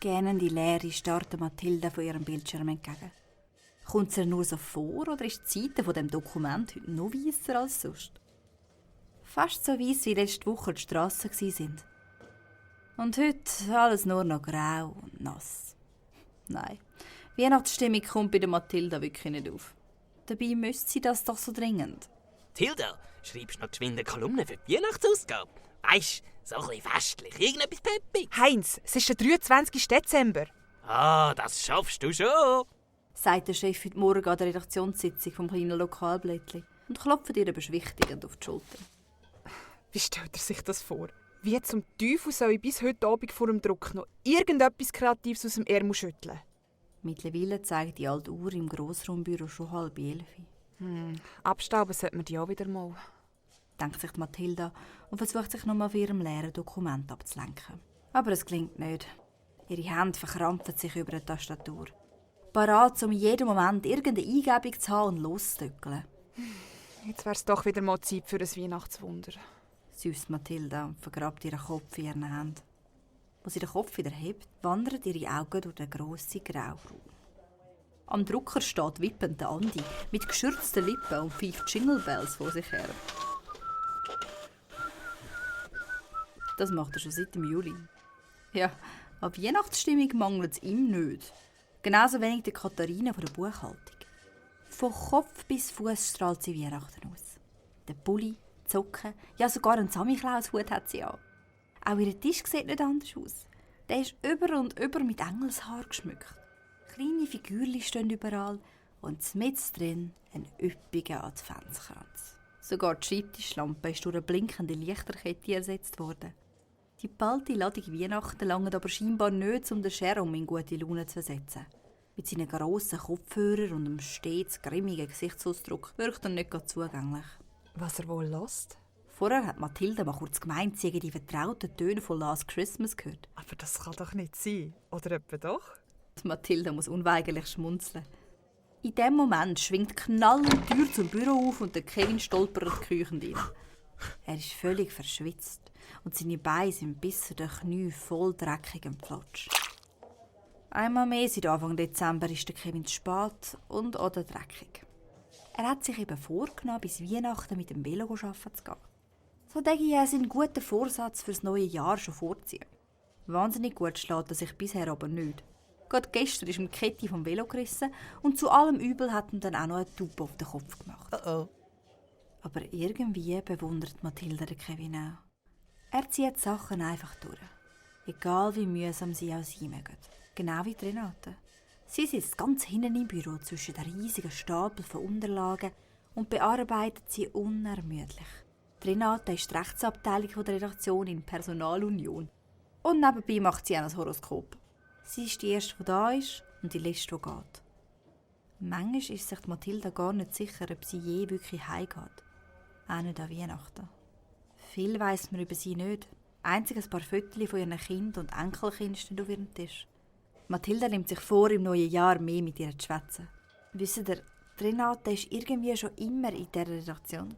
gähnende Leere starrt Mathilda von ihrem Bildschirm entgegen. Kommt es ihr nur so vor, oder ist die Seite von dem Dokument heute noch weisser als sonst? Fast so weiss, wie letzte Woche die Strassen waren. Und heute alles nur noch grau und nass. Nein, Weihnachtsstimmung kommt bei der Mathilda wirklich nicht auf. Dabei müsste sie das doch so dringend. Tilda, schreibst du noch geschwind eine Kolumne für die Weihnachtsausgabe? Weisst, so ein bisschen festlich, irgendetwas Peppi. Heinz, es ist der 23. Dezember. Ah, das schaffst du schon, sagt der Chef heute Morgen an der Redaktionssitzung vom kleinen Lokalblättli und klopft ihr beschwichtigend auf die Schulter. Wie stellt er sich das vor? Wie zum Teufel soll ich bis heute Abend vor dem Druck noch irgendetwas Kreatives aus dem Ärmel schütteln? Mittlerweile zeigt die alte Uhr im Grossraumbüro schon 10:30. Abstauben sollte man die auch wieder mal. Denkt sich Mathilda und versucht sich nochmal von ihrem leeren Dokument abzulenken. Aber es gelingt nicht. Ihre Hände verkrampfen sich über die Tastatur. Parat, um in jedem Moment irgendeine Eingebung zu haben und loszudückeln. Jetzt wäre es doch wieder mal Zeit für ein Weihnachtswunder. Seufzt Mathilda und vergrabt ihren Kopf in ihren Händen. Als sie den Kopf wieder hebt, wandern ihre Augen durch den grossen Grauraum. Am Drucker steht wippend der Andi mit geschürzten Lippen und pfeift Jingle Bells vor sich her. Das macht er schon seit dem Juli. Ja, an Weihnachtsstimmung mangelt es ihm nicht. Genauso wenig der Katharina von der Buchhaltung. Von Kopf bis Fuß strahlt sie Weihnachten aus. Der Pulli, die Socken, ja sogar einen Samichlaus-Hut hat sie an. Auch ihr Tisch sieht nicht anders aus. Der ist über und über mit Engelshaar geschmückt. Kleine Figürchen stehen überall und mitten drin ein üppiger Adventskranz. Sogar die Schreibtischlampe ist durch eine blinkende Lichterkette ersetzt worden. Die ballte Ladung Weihnachten langt aber scheinbar nicht, um den Jerome in gute Laune zu versetzen. Mit seinen grossen Kopfhörern und einem stets grimmigen Gesichtsausdruck wirkt er nicht gerade zugänglich. Was er wohl lässt? Vorher hat Mathilda mal kurz gemeint, sie hätte die vertrauten Töne von Last Christmas gehört. Aber das kann doch nicht sein. Oder etwa doch? Mathilda muss unweigerlich schmunzeln. In dem Moment schwingt knallend die Tür zum Büro auf und der Kevin stolpert kriechend rein. Er ist völlig verschwitzt und seine Beine sind bis zu den Knien voll dreckigem Pflatsch. Einmal mehr seit Anfang Dezember ist der Kevin zu spät und oder dreckig. Er hat sich eben vorgenommen, bis Weihnachten mit dem Velo arbeiten zu gehen. So denke ich, er seinen guten Vorsatz fürs neue Jahr schon vorziehen. Wahnsinnig gut schlägt er sich bisher aber nicht. Gerade gestern ist ihm die Kette vom Velo gerissen und zu allem Übel hat ihm dann auch noch eine Taube auf den Kopf gemacht. Oh. Aber irgendwie bewundert Mathilda den Kevin auch. Er zieht die Sachen einfach durch. Egal wie mühsam sie auch sein mögen. Genau wie die Renate. Sie sitzt ganz hinten im Büro zwischen den riesigen Stapel von Unterlagen und bearbeitet sie unermüdlich. Die Renate ist die Rechtsabteilung der Redaktion in Personalunion. Und nebenbei macht sie auch ein Horoskop. Sie ist die Erste, die da ist und die Letzte, die geht. Manchmal ist sich Mathilda gar nicht sicher, ob sie je wirklich heimgeht. Auch nicht an Weihnachten. Viel weiss man über sie nicht. Einzig ein paar Fotos von ihren Kindern und Enkelkindern stehen auf ihrem Tisch. Mathilda nimmt sich vor, im neuen Jahr mehr mit ihr zu schwätzen. Wisst ihr, die Renate war irgendwie schon immer in dieser Redaktion.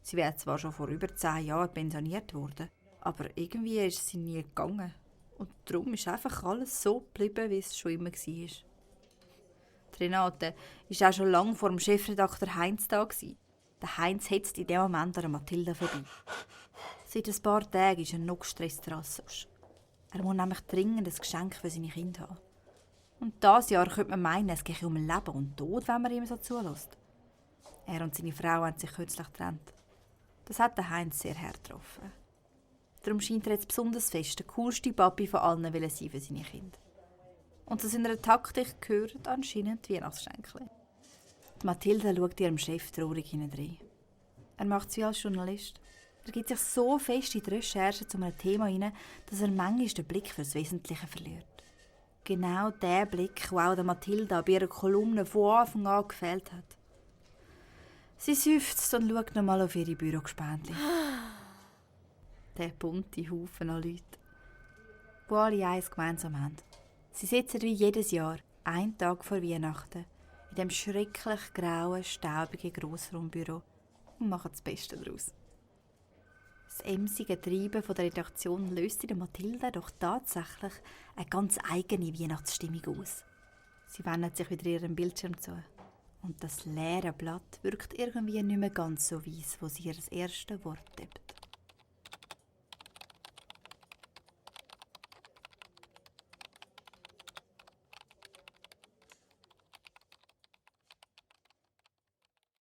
Sie wäre zwar schon vor über 10 Jahren pensioniert worden, aber irgendwie ist sie nie gegangen. Und darum ist einfach alles so geblieben, wie es schon immer war. Die Renate war auch schon lange vor dem Chefredakteur Heinz da. Der Heinz hetzt in dem Moment an Mathilda vorbei. Seit ein paar Tagen ist er noch gestresster als sonst. Er muss nämlich dringend ein Geschenk für seine Kinder haben. Und dieses Jahr könnte man meinen, es gehe um Leben und Tod, wenn man ihm so zulässt. Er und seine Frau haben sich kürzlich getrennt. Das hat den Heinz sehr hart getroffen. Darum scheint er jetzt besonders fest der coolste Papi von allen sein für seine Kinder. Und zu seiner Taktik gehören anscheinend die Weihnachtsgeschenke. Mathilda schaut ihrem Chef traurig hinein. Er macht es wie als Journalist. Er gibt sich so fest in die Recherche zu einem Thema hinein, dass er manchmal den Blick für das Wesentliche verliert. Genau der Blick, der auch der Mathilda bei ihrer Kolumne von Anfang an gefehlt hat. Sie seufzt und schaut nochmal auf ihre Bürogespendli. Der bunte Haufen an Leuten, die alle eins gemeinsam haben. Sie sitzen wie jedes Jahr, einen Tag vor Weihnachten, in dem schrecklich grauen, staubigen Grossraumbüro und machen das Beste daraus. Das emsige Treiben der Redaktion löst in der Mathilde doch tatsächlich eine ganz eigene Weihnachtsstimmung aus. Sie wendet sich wieder ihrem Bildschirm zu. Und das leere Blatt wirkt irgendwie nicht mehr ganz so weiss, wo sie ihr das erste Wort tippt.